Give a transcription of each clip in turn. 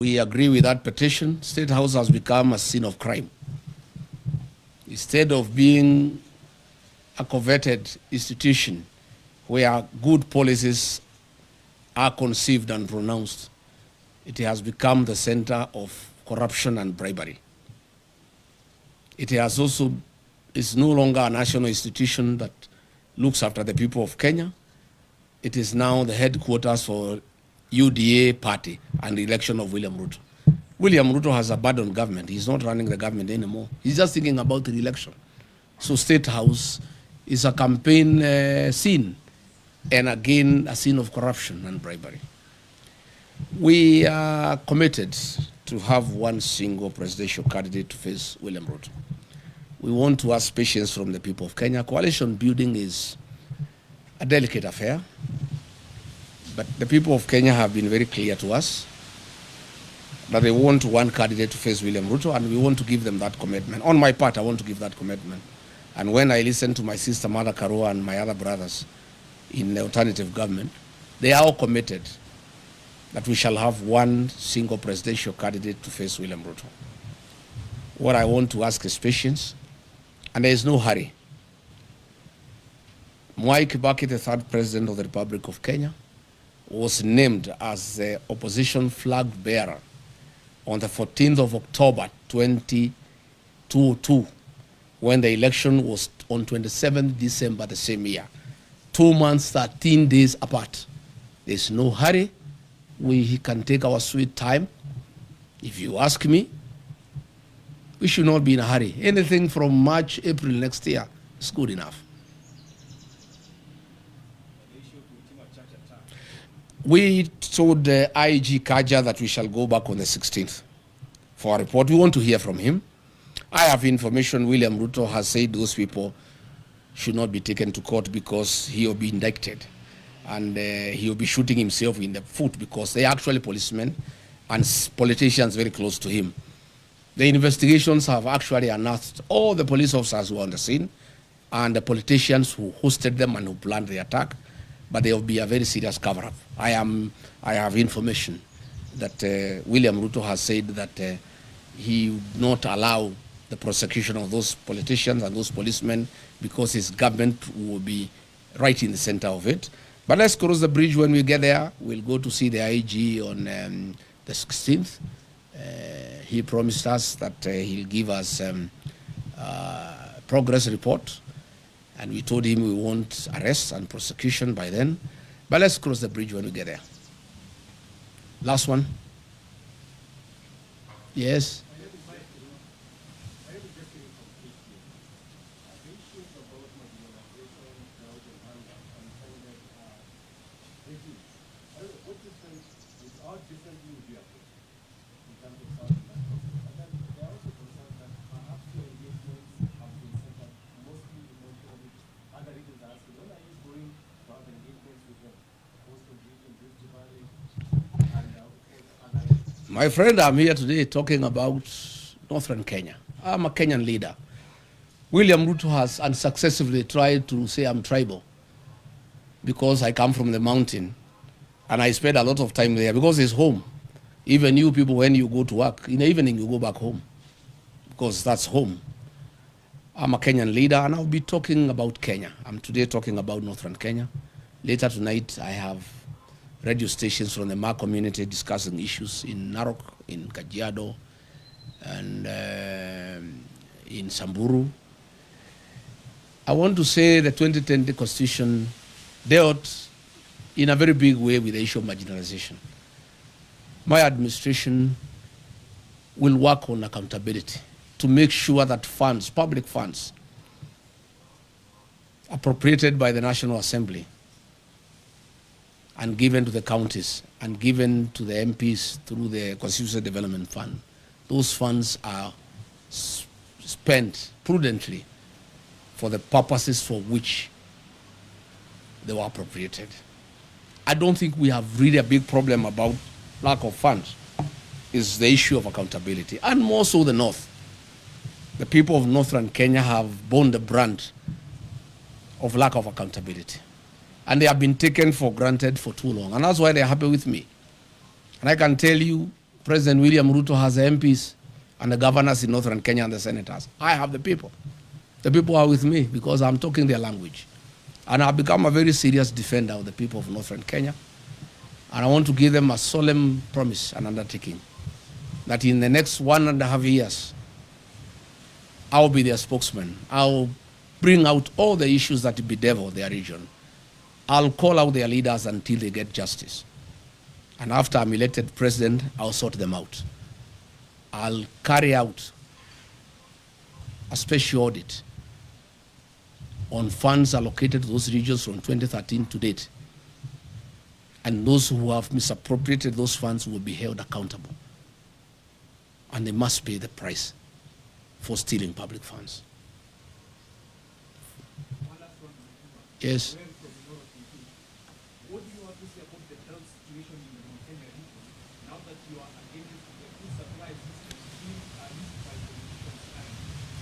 We agree with that petition. State House has become a scene of crime. Instead of being a coveted institution where good policies are conceived and pronounced, it has become the center of corruption and bribery. It has also is no longer a national institution that looks after the people of Kenya. It is now the headquarters for UDA party and the election of William Ruto. William Ruto has abandoned government. He's not running the government anymore. He's just thinking about the election. So State House is a campaign scene, and again, a scene of corruption and bribery. We are committed to have one single presidential candidate to face William Ruto. We want to ask patience from the people of Kenya. Coalition building is a delicate affair, but the people of Kenya have been very clear to us that they want one candidate to face William Ruto, and we want to give them that commitment. On my part, I want to give that commitment. And when I listen to my sister Mother Karua and my other brothers in the alternative government, they are all committed that we shall have one single presidential candidate to face William Ruto. What I want to ask is patience, and there is no hurry. Mwai Kibaki, the third president of the Republic of Kenya, was named as the opposition flag bearer on the 14th of October 2022, when the election was on 27th December the same year. 2 months, 13 days apart. There's no hurry. We can take our sweet time. If you ask me, we should not be in a hurry. Anything from March, April next year is good enough. We told IG Kaja that we shall go back on the 16th for a report. We want to hear from him. I have information William Ruto has said those people should not be taken to court because he will be indicted. And he will be shooting himself in the foot because they are actually policemen and politicians very close to him. The investigations have actually unearthed all the police officers who were on the scene and the politicians who hosted them and who planned the attack. But there will be a very serious cover-up. I have information that William Ruto has said that he would not allow the prosecution of those politicians and those policemen because his government will be right in the center of it. But let's cross the bridge when we get there. We'll go to see the IG on the 16th. He promised us that he'll give us a progress report. And we told him we want arrest and prosecution by then. But let's cross the bridge when we get there. Last one. Yes. My friend, I'm here today talking about Northern Kenya. I'm a Kenyan leader. William Ruto has unsuccessfully tried to say I'm tribal because I come from the mountain and I spend a lot of time there because it's home. Even you people, when you go to work, in the evening you go back home because that's home. I'm a Kenyan leader and I'll be talking about Kenya. I'm today talking about Northern Kenya. Later tonight I have radio stations from the Ma community discussing issues in Narok, in Kajiado, and in Samburu. I want to say the 2010 Constitution dealt in a very big way with the issue of marginalization. My administration will work on accountability to make sure that funds, public funds, appropriated by the National Assembly and given to the counties and given to the MPs through the Constitutional Development Fund, those funds are spent prudently for the purposes for which they were appropriated. I don't think we have really a big problem about lack of funds. It's the issue of accountability, and more so the North. The people of Northern Kenya have borne the brunt of lack of accountability. And they have been taken for granted for too long. And that's why they're happy with me. And I can tell you, President William Ruto has the MPs and the governors in Northern Kenya and the senators. I have the people. The people are with me because I'm talking their language. And I've become a very serious defender of the people of Northern Kenya. And I want to give them a solemn promise and undertaking that in the next 1.5 years, I'll be their spokesman. I'll bring out all the issues that bedevil their region. I'll call out their leaders until they get justice. And after I'm elected president, I'll sort them out. I'll carry out a special audit on funds allocated to those regions from 2013 to date. And those who have misappropriated those funds will be held accountable. And they must pay the price for stealing public funds. Yes. What do you have to say about the drought situation in the Mount Kenya region now that you are against the food supply system being used by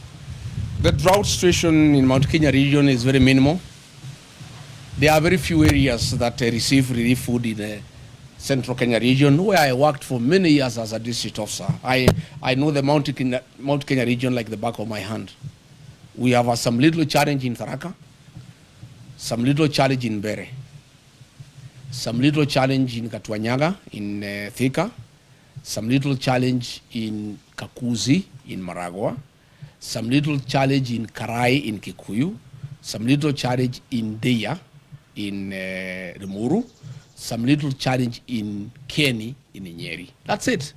politicians? The drought situation in Mount Kenya region is very minimal. There are very few areas that receive relief food in the Central Kenya region, where I worked for many years as a district officer. I know the Mount Kenya region like the back of my hand. We have some little challenge in Tharaka, some little challenge in Bere, some little challenge in Katuanyaga, in Thika, some little challenge in Kakuzi, in Maragua, some little challenge in Karai, in Kikuyu, some little challenge in Deya, in Rimuru, some little challenge in Kieni, in Nyeri. That's it.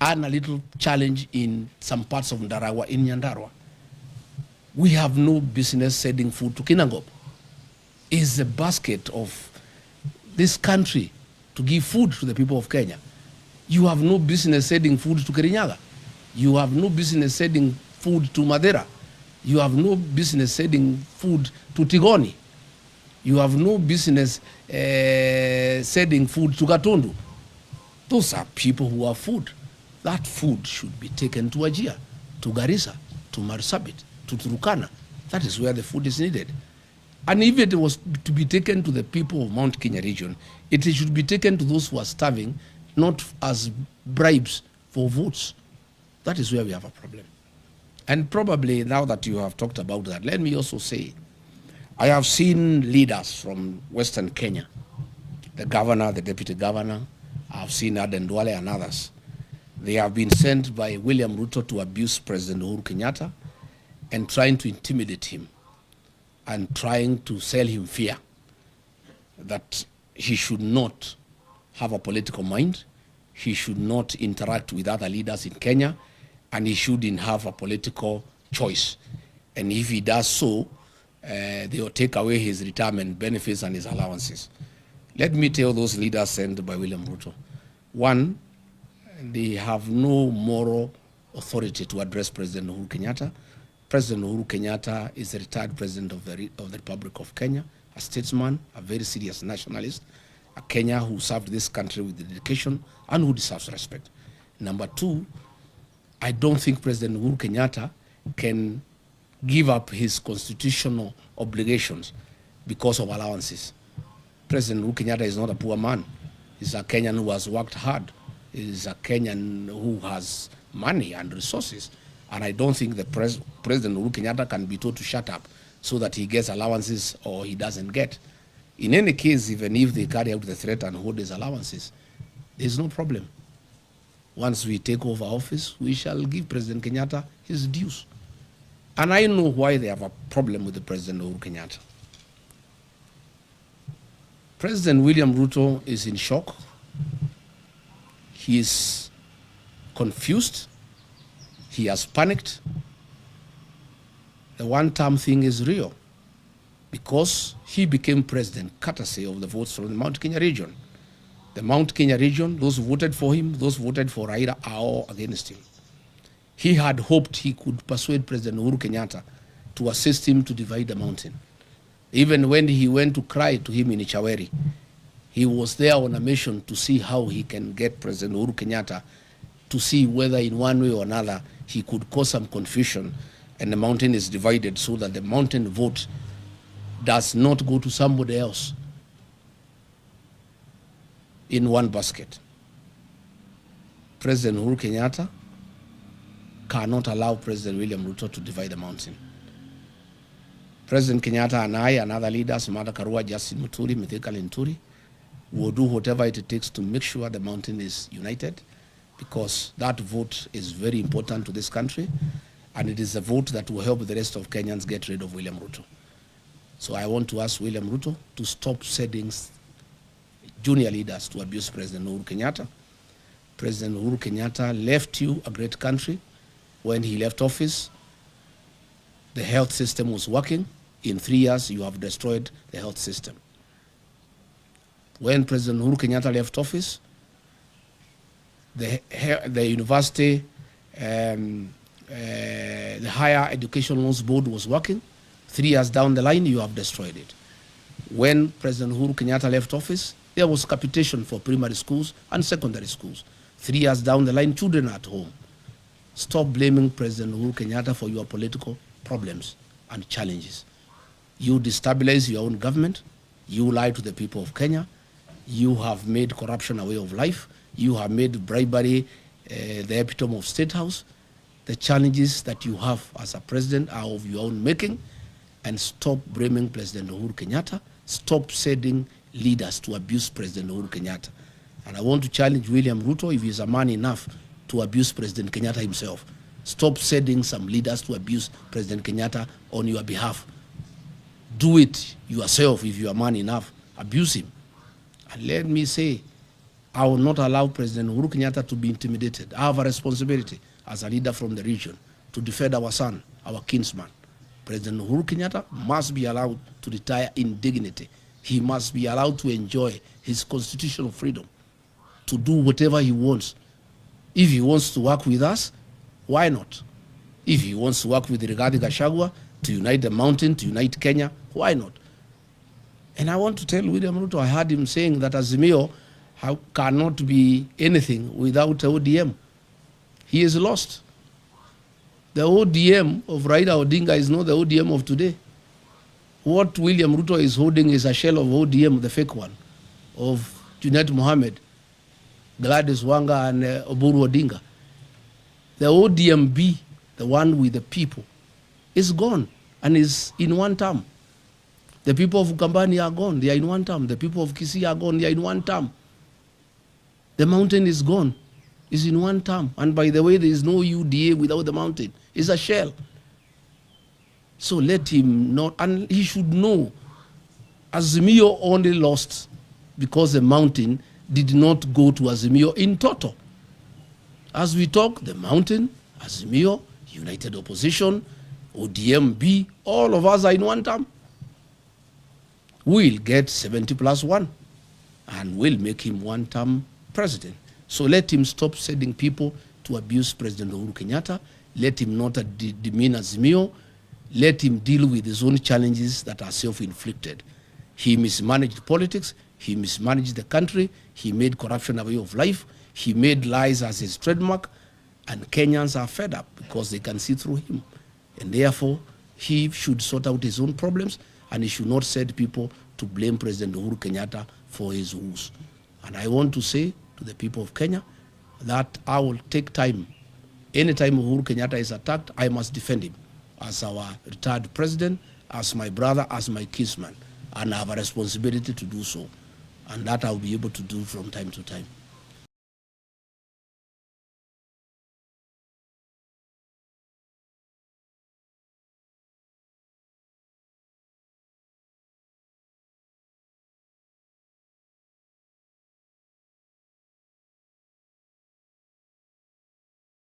And a little challenge in some parts of Ndarawa, in Nyandarua. We have no business sending food to Kinangop. It's the basket of this country to give food to the people of Kenya. You have no business sending food to Kirinyaga. You have no business sending food to Madeira. You have no business sending food to Tigoni. You have no business sending food to Gatundu. Those are people who have food. That food should be taken to Wajir, to Garissa, to Marsabit, to Turkana. That is where the food is needed. And if it was to be taken to the people of Mount Kenya region, it should be taken to those who are starving, not as bribes for votes. That is where we have a problem. And probably now that you have talked about that, let me also say, I have seen leaders from Western Kenya, the governor, the deputy governor, I've seen Aden Duale and others. They have been sent by William Ruto to abuse President Uhuru Kenyatta and trying to intimidate him and trying to sell him fear that he should not have a political mind, he should not interact with other leaders in Kenya, and he shouldn't have a political choice. And if he does so, they will take away his retirement benefits and his allowances. Let me tell those leaders sent by William Ruto. One, they have no moral authority to address President Uhuru Kenyatta. President Uhuru Kenyatta is the retired president of the Republic of Kenya, a statesman, a very serious nationalist, a Kenya who served this country with dedication and who deserves respect. Number two, I don't think President Uhuru Kenyatta can give up his constitutional obligations because of allowances. President Uhuru Kenyatta is not a poor man. He's a Kenyan who has worked hard. He's a Kenyan who has money and resources. And I don't think the President Uhuru Kenyatta can be told to shut up so that he gets allowances or he doesn't get. In any case, even if they carry out the threat and hold his allowances, there's no problem. Once we take over office, we shall give President Kenyatta his dues. And I know why they have a problem with the President Uhuru Kenyatta. President William Ruto is in shock. He is confused. He has panicked. The one-term thing is real because he became president courtesy of the votes from the Mount Kenya region. The Mount Kenya region, those who voted for him, those who voted for Raila are all against him. He had hoped he could persuade President Uhuru Kenyatta to assist him to divide the mountain. Even when he went to cry to him in Ichaweri, he was there on a mission to see how he can get President Uhuru Kenyatta to see whether in one way or another he could cause some confusion and the mountain is divided so that the mountain vote does not go to somebody else in one basket. President Uhuru Kenyatta cannot allow President William Ruto to divide the mountain. President Kenyatta and I and other leaders, Martha Karua, Justin Muturi, Mithika Linturi, will do whatever it takes to make sure the mountain is united, because that vote is very important to this country, and it is a vote that will help the rest of Kenyans get rid of William Ruto. So I want to ask William Ruto to stop sending junior leaders to abuse President Uhuru Kenyatta. President Uhuru Kenyatta left you a great country. When he left office, the health system was working. In 3 years, you have destroyed the health system. When President Uhuru Kenyatta left office, the university, the Higher Education Loans Board was working. 3 years down the line, you have destroyed it. When President Uhuru Kenyatta left office, there was capitation for primary schools and secondary schools. 3 years down the line, children are at home. Stop blaming President Uhuru Kenyatta for your political problems and challenges. You destabilize your own government. You lie to the people of Kenya. You have made corruption a way of life. You have made bribery the epitome of State House. The challenges that you have as a president are of your own making. And stop blaming President Uhuru Kenyatta. Stop sending leaders to abuse President Uhuru Kenyatta. And I want to challenge William Ruto, if he's a man enough to abuse President Kenyatta himself. Stop sending some leaders to abuse President Kenyatta on your behalf. Do it yourself if you are man enough. Abuse him. And let me say, I will not allow President Uhuru Kenyatta to be intimidated. I have a responsibility as a leader from the region to defend our son, our kinsman. President Uhuru Kenyatta must be allowed to retire in dignity. He must be allowed to enjoy his constitutional freedom to do whatever he wants. If he wants to work with us, why not? If he wants to work with Gachagua to unite the mountain, to unite Kenya, why not? And I want to tell William Ruto, I heard him saying that Azimio cannot be anything without ODM. He is lost. The ODM of Raila Odinga is not the ODM of today. What William Ruto is holding is a shell of ODM, the fake one, of Junet Mohammed, Gladys Wanga, and Oburu Odinga. The ODMB, the one with the people, is gone and is in one term. The people of Ukambani are gone, they are in one term. The people of Kisii are gone, they are in one term. The mountain is gone, is in one term. And by the way, there is no UDA without the mountain. It's a shell. So let him not, and he should know, Azimio only lost because the mountain did not go to Azimio in total. As we talk, the mountain, Azimio, United Opposition, ODMB, all of us are in one term. We'll get 70+1 and we'll make him one-term president. So let him stop sending people to abuse President Uhuru Kenyatta. Let him not demean Azimio. Let him deal with his own challenges that are self-inflicted. He mismanaged politics. He mismanaged the country. He made corruption a way of life. He made lies as his trademark. And Kenyans are fed up because they can see through him. And therefore, he should sort out his own problems, and he should not send people to blame President Uhuru Kenyatta for his woes. And I want to say to the people of Kenya that I will take time. Anytime Uhuru Kenyatta is attacked, I must defend him as our retired president, as my brother, as my kinsman. And I have a responsibility to do so. And that I'll be able to do from time to time.